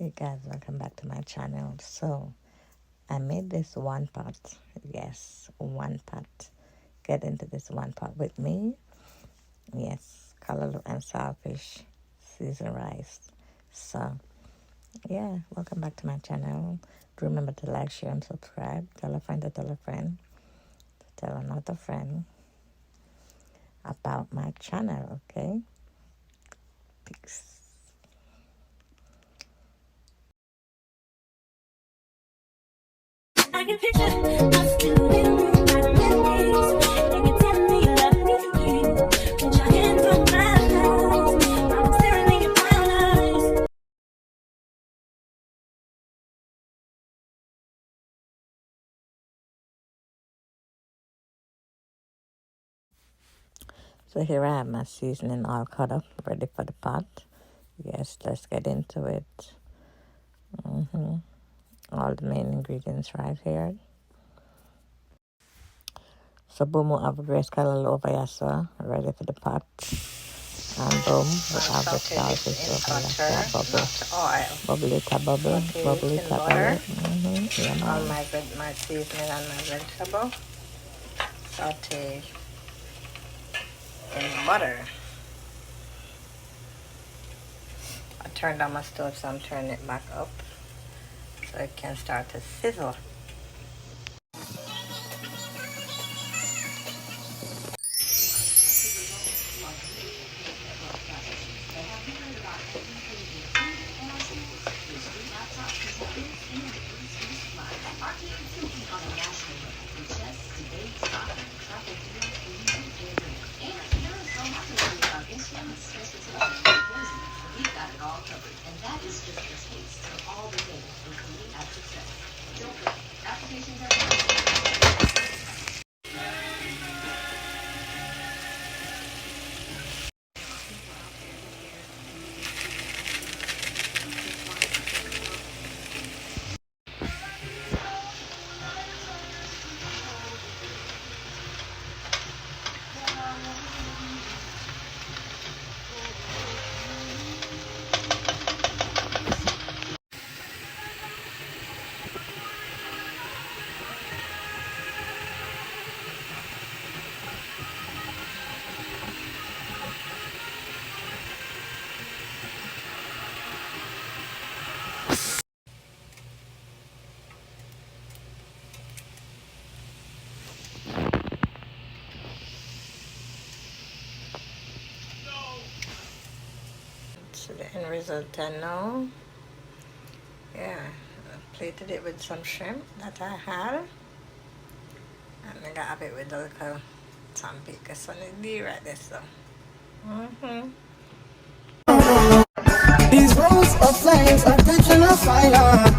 Hey guys, welcome back to my channel. So I made this one pot. Yes, one pot. Get into this one pot with me. Yes, callaloo and saltfish, seasoned rice. So yeah, welcome back to my channel. Remember to like, share, and subscribe. Tell a friend to tell a friend. Tell another friend about my channel, okay? Peace. I can picture us in the living room by the mantelpiece, and you tell me you love me. Put your hands on my thighs, I'm staring in your brown eyes. So here I have my seasoning all cut up, ready for the pot. Yes, let's get into it. All the main ingredients right here. So boom, we have grace callaloo over here, ready for the pot. And boom, we have the saltfish over here, bubble it a bubble, bubble it a bubble. Yeah, All man. my seasoning and my vegetable. Saute in butter. I turned on my stove, so I'm turning it back up so it can start to sizzle. So the end result I know. Yeah, I plated it with some shrimp that I had. And I got it with a little Tampico Sunny D right there, so. These rose of flames are catching a fire.